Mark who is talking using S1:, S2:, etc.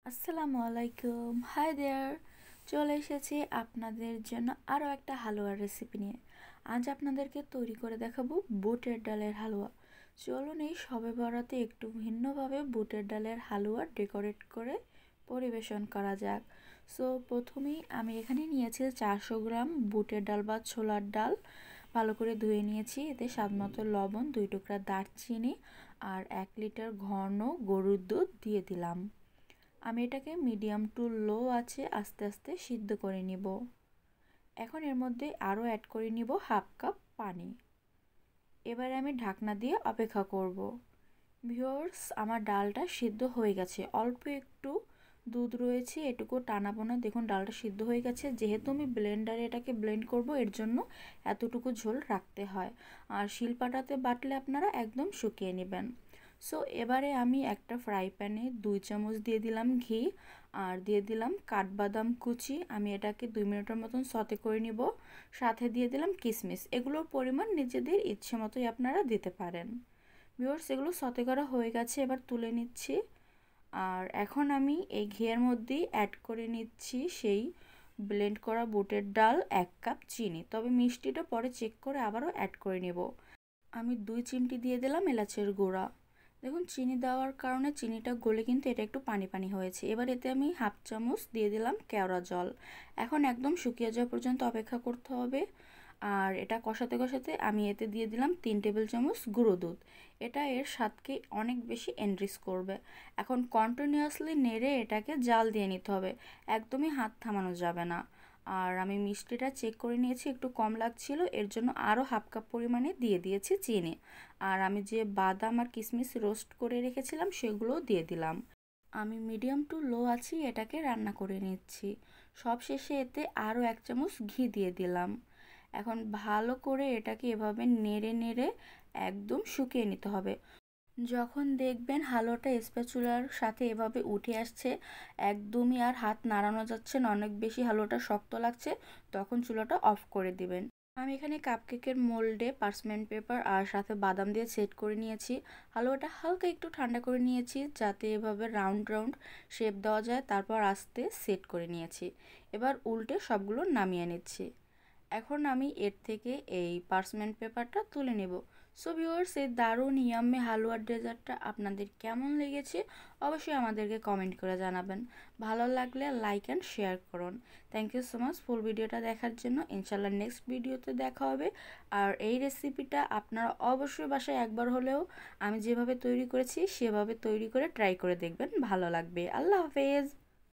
S1: আসসালামু আলাইকুম, hi there. চলে এসেছি আপনাদের জন্য আরও একটা হালুয়ার রেসিপি নিয়ে। আজ আপনাদেরকে তৈরি করে দেখাবো বুটের ডালের হালুয়া। চলুন এই শবে বরাতে একটু ভিন্নভাবে বুটের ডালের হালুয়া ডেকোরেট করে পরিবেশন করা যাক। সো প্রথমেই আমি এখানে নিয়েছি 400 গ্রাম বুটের ডাল বা ছোলার ডাল। ভালো করে ধুয়ে নিয়েছি। এতে স্বাদমতো লবণ, 2 টুকরা দারচিনি আর 1 লিটার ঘন গরুর দুধ দিয়ে দিলাম। আমি এটাকে মিডিয়াম টু লো আছে আস্তে আস্তে সিদ্ধ করে নিব। এখন এর মধ্যে আরও অ্যাড করে নিব হাফ কাপ পানি। এবারে আমি ঢাকনা দিয়ে অপেক্ষা করব। ভিউয়ার্স, আমার ডালটা সিদ্ধ হয়ে গেছে। অল্প একটু দুধ রয়েছে, এটুকু টানাবো না। দেখুন ডালটা সিদ্ধ হয়ে গেছে। যেহেতু আমি ব্লেন্ডারে এটাকে ব্লেন্ড করব, এর জন্য এতটুকু ঝোল রাখতে হয়। আর শিলপাটাতে বাটলে আপনারা একদম শুকিয়ে নেবেন। সো এবারে আমি একটা ফ্রাই প্যানে 2 চামচ দিয়ে দিলাম ঘি আর দিয়ে দিলাম কাঠবাদাম কুচি। আমি এটাকে 2 মিনিটের মতন সতে করে নিব। সাথে দিয়ে দিলাম কিশমিশ। এগুলোর পরিমাণ নিজেদের ইচ্ছে মতোই আপনারা দিতে পারেন। ভিউয়ার্স, এগুলো সতে করা হয়ে গেছে, এবার তুলে নিচ্ছি। আর এখন আমি এই ঘিয়ের মধ্যেই অ্যাড করে নিচ্ছি সেই ব্লেন্ড করা বুটের ডাল, 1 কাপ চিনি। তবে মিষ্টিটা পরে চেক করে আবারও অ্যাড করে নেব। আমি 2 চিমটি দিয়ে দিলাম এলাচের গুঁড়া। দেখুন চিনি দেওয়ার কারণে চিনিটা গলে কিন্তু এটা একটু পানি পানি হয়েছে। এবার এতে আমি হাফ চামচ দিয়ে দিলাম কেওড়া জল। এখন একদম শুকিয়ে যাওয়া পর্যন্ত অপেক্ষা করতে হবে। আর এটা কষাতে কষাতে আমি এতে দিয়ে দিলাম 3 টেবিল চামচ গুঁড়ো দুধ। এটা এর স্বাদকে অনেক বেশি এনরিচ করবে। এখন কন্টিনিউয়াসলি নেড়ে এটাকে জাল দিয়ে নিতে হবে, একদমই হাত থামানো যাবে না। আর আমি মিষ্টিটা চেক করে নিয়েছি, একটু কম লাগছিল, এর জন্য আরও হাফ কাপ পরিমাণে দিয়ে দিয়েছি চিনি। আর আমি যে বাদাম আর কিশমিশ রোস্ট করে রেখেছিলাম সেগুলোও দিয়ে দিলাম। আমি মিডিয়াম টু লো আছি এটাকে রান্না করে নিচ্ছি। সব শেষে এতে আরও 1 চামচ ঘি দিয়ে দিলাম। এখন ভালো করে এটাকে এভাবে নেড়ে নেড়ে একদম শুকিয়ে নিতে হবে। যখন দেখবেন হালুয়াটা স্প্যাচুলার সাথে এভাবে উঠে আসছে, একদমই আর হাত নাড়ানো যাচ্ছে না, অনেক বেশি হালুয়াটা শক্ত লাগছে, তখন চুলাটা অফ করে দিবেন। আমি এখানে কাপকেকের মোল্ডে পার্চমেন্ট পেপার আর সাথে বাদাম দিয়ে সেট করে নিয়েছি। হালুয়াটা হালকা একটু ঠান্ডা করে নিয়েছি যাতে এভাবে রাউন্ড রাউন্ড শেপ দেওয়া যায়। তারপর আস্তে সেট করে নিয়েছি। এবার উল্টে সবগুলো নামিয়ে নিচ্ছি। এখন আমি এর থেকে এই পার্চমেন্ট পেপারটা তুলে নেব। সো ভিউয়ার্স, এই দারুণ ইয়াম্মি হালুয়ার ডেজার্টটা আপনাদের কেমন লেগেছে অবশ্যই আমাদেরকে কমেন্ট করে জানাবেন। ভালো লাগলে লাইক অ্যান্ড শেয়ার করুন। থ্যাংক ইউ সো মাচ ফুল ভিডিওটা দেখার জন্য। ইনশাল্লাহ নেক্সট ভিডিওতে দেখা হবে। আর এই রেসিপিটা আপনারা অবশ্যই বাসায় একবার হলেও আমি যেভাবে তৈরি করেছি সেভাবে তৈরি করে ট্রাই করে দেখবেন, ভালো লাগবে। আল্লাহ হাফেজ।